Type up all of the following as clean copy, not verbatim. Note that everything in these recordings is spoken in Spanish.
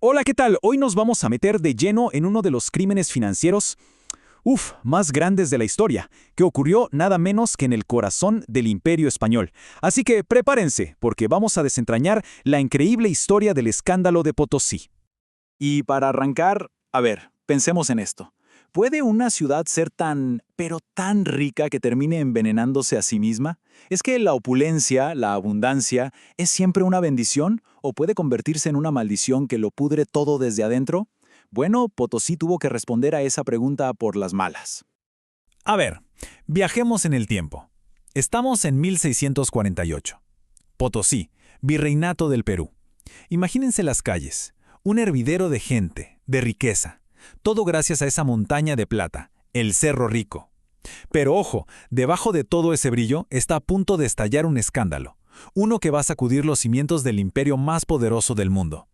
Hola, ¿qué tal? Hoy nos vamos a meter de lleno en uno de los crímenes financieros, más grandes de la historia, que ocurrió nada menos que en el corazón del Imperio Español. Así que prepárense, porque vamos a desentrañar la increíble historia del escándalo de Potosí. Y para arrancar, a ver, pensemos en esto. ¿Puede una ciudad ser tan, pero tan rica que termine envenenándose a sí misma? ¿Es que la opulencia, la abundancia, es siempre una bendición o puede convertirse en una maldición que lo pudre todo desde adentro? Bueno, Potosí tuvo que responder a esa pregunta por las malas. A ver, viajemos en el tiempo. Estamos en 1648. Potosí, Virreinato del Perú. Imagínense las calles, un hervidero de gente, de riqueza. Todo gracias a esa montaña de plata, el Cerro Rico. Pero ojo, debajo de todo ese brillo está a punto de estallar un escándalo. Uno que va a sacudir los cimientos del imperio más poderoso del mundo.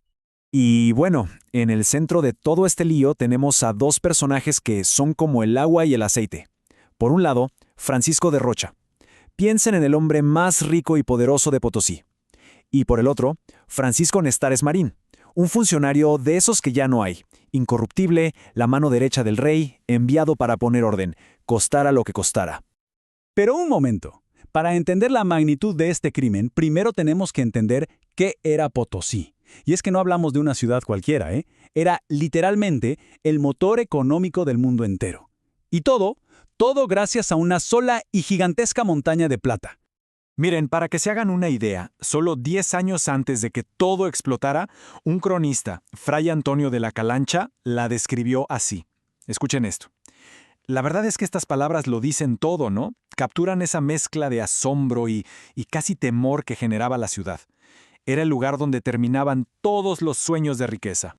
Y bueno, en el centro de todo este lío tenemos a dos personajes que son como el agua y el aceite. Por un lado, Francisco de Rocha. Piensen en el hombre más rico y poderoso de Potosí. Y por el otro, Francisco Nestares Marín, un funcionario de esos que ya no hay, incorruptible, la mano derecha del rey, enviado para poner orden, costara lo que costara. Pero un momento. Para entender la magnitud de este crimen, primero tenemos que entender qué era Potosí. Y es que no hablamos de una ciudad cualquiera, ¿eh? Era literalmente el motor económico del mundo entero. Y todo gracias a una sola y gigantesca montaña de plata. Miren, para que se hagan una idea, solo 10 años antes de que todo explotara, un cronista, Fray Antonio de la Calancha, la describió así. Escuchen esto. La verdad es que estas palabras lo dicen todo, ¿no? Capturan esa mezcla de asombro y casi temor que generaba la ciudad. Era el lugar donde terminaban todos los sueños de riqueza.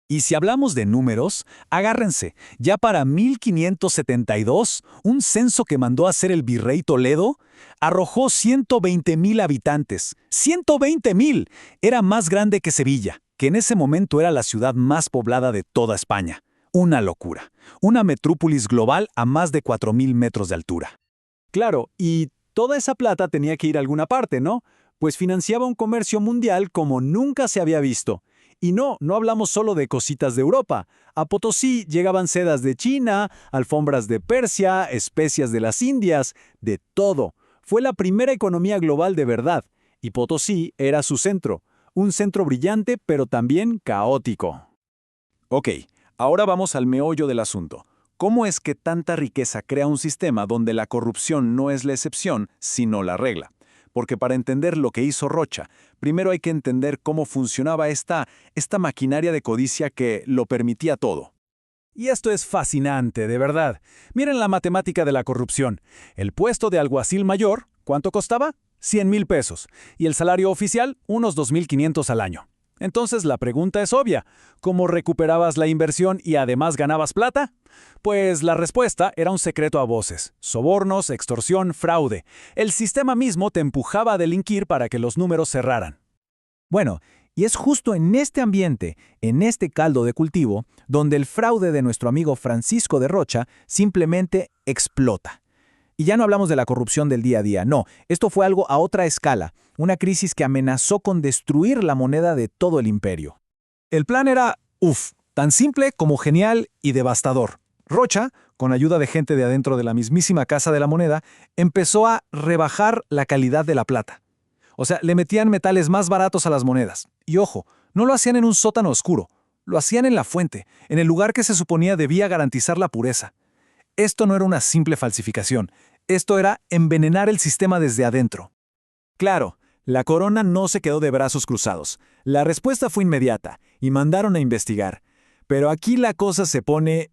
Y si hablamos de números, agárrense, ya para 1572, un censo que mandó a hacer el virrey Toledo arrojó 120,000 habitantes. ¡120,000! Era más grande que Sevilla, que en ese momento era la ciudad más poblada de toda España. Una locura. Una metrópolis global a más de 4,000 metros de altura. Claro, y toda esa plata tenía que ir a alguna parte, ¿no? Pues financiaba un comercio mundial como nunca se había visto. Y no hablamos solo de cositas de Europa. A Potosí llegaban sedas de China, alfombras de Persia, especias de las Indias, de todo. Fue la primera economía global de verdad. Y Potosí era su centro. Un centro brillante, pero también caótico. Ok, ahora vamos al meollo del asunto. ¿Cómo es que tanta riqueza crea un sistema donde la corrupción no es la excepción, sino la regla? Porque para entender lo que hizo Rocha, primero hay que entender cómo funcionaba esta maquinaria de codicia que lo permitía todo. Y esto es fascinante, de verdad. Miren la matemática de la corrupción. El puesto de alguacil mayor, ¿cuánto costaba? 100,000 pesos. Y el salario oficial, unos 2,500 al año. Entonces la pregunta es obvia. ¿Cómo recuperabas la inversión y además ganabas plata? Pues la respuesta era un secreto a voces. Sobornos, extorsión, fraude. El sistema mismo te empujaba a delinquir para que los números cerraran. Bueno, y es justo en este ambiente, en este caldo de cultivo, donde el fraude de nuestro amigo Francisco de Rocha simplemente explota. Y ya no hablamos de la corrupción del día a día, no, esto fue algo a otra escala, una crisis que amenazó con destruir la moneda de todo el imperio. El plan era, tan simple como genial y devastador. Rocha, con ayuda de gente de adentro de la mismísima Casa de la Moneda, empezó a rebajar la calidad de la plata. O sea, le metían metales más baratos a las monedas. Y ojo, no lo hacían en un sótano oscuro, lo hacían en la fuente, en el lugar que se suponía debía garantizar la pureza. Esto no era una simple falsificación, esto era envenenar el sistema desde adentro. Claro, la corona no se quedó de brazos cruzados. La respuesta fue inmediata y mandaron a investigar. Pero aquí la cosa se pone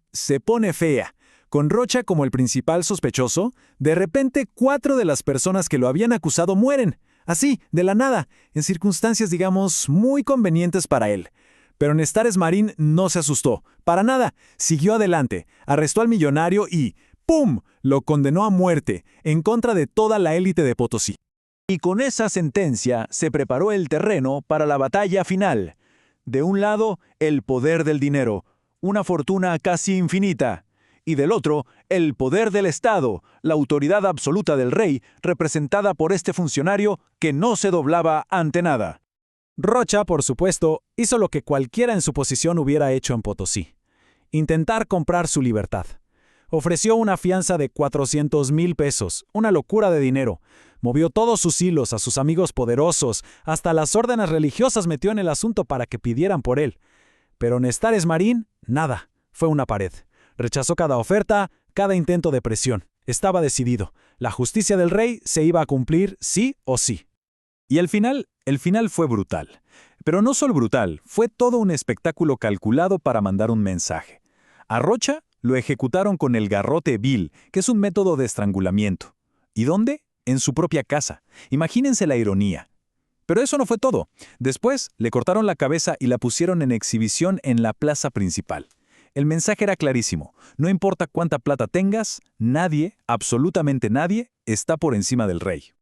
fea. Con Rocha como el principal sospechoso, de repente 4 de las personas que lo habían acusado mueren. Así, de la nada, en circunstancias, digamos, muy convenientes para él. Pero Nestares Marín no se asustó, para nada, siguió adelante, arrestó al millonario y ¡pum!, lo condenó a muerte, en contra de toda la élite de Potosí. Y con esa sentencia se preparó el terreno para la batalla final. De un lado, el poder del dinero, una fortuna casi infinita. Y del otro, el poder del Estado, la autoridad absoluta del rey, representada por este funcionario que no se doblaba ante nada. Rocha, por supuesto, hizo lo que cualquiera en su posición hubiera hecho en Potosí: intentar comprar su libertad. Ofreció una fianza de 400,000 pesos, una locura de dinero. Movió todos sus hilos a sus amigos poderosos, hasta las órdenes religiosas metió en el asunto para que pidieran por él. Pero Nestares Marín, nada, fue una pared. Rechazó cada oferta, cada intento de presión. Estaba decidido: la justicia del rey se iba a cumplir sí o sí. Y el final fue brutal. Pero no solo brutal, fue todo un espectáculo calculado para mandar un mensaje. A Rocha lo ejecutaron con el garrote vil, que es un método de estrangulamiento. ¿Y dónde? En su propia casa. Imagínense la ironía. Pero eso no fue todo. Después le cortaron la cabeza y la pusieron en exhibición en la plaza principal. El mensaje era clarísimo: no importa cuánta plata tengas, nadie, absolutamente nadie, está por encima del rey.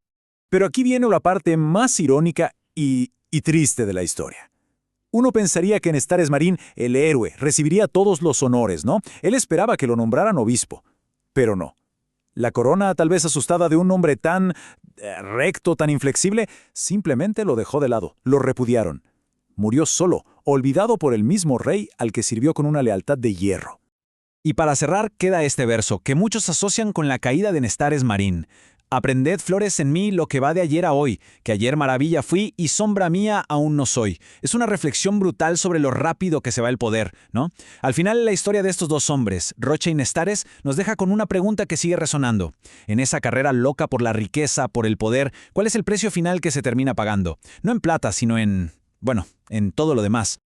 Pero aquí viene la parte más irónica y triste de la historia. Uno pensaría que Nestares Marín, el héroe, recibiría todos los honores, ¿no? Él esperaba que lo nombraran obispo. Pero no. La corona, tal vez asustada de un hombre tan recto, tan inflexible, simplemente lo dejó de lado, lo repudiaron. Murió solo, olvidado por el mismo rey al que sirvió con una lealtad de hierro. Y para cerrar queda este verso, que muchos asocian con la caída de Nestares Marín. Aprended, flores, en mí lo que va de ayer a hoy, que ayer maravilla fui y sombra mía aún no soy. Es una reflexión brutal sobre lo rápido que se va el poder, ¿no? Al final, la historia de estos dos hombres, Rocha y Nestares, nos deja con una pregunta que sigue resonando. En esa carrera loca por la riqueza, por el poder, ¿cuál es el precio final que se termina pagando? No en plata, sino en todo lo demás.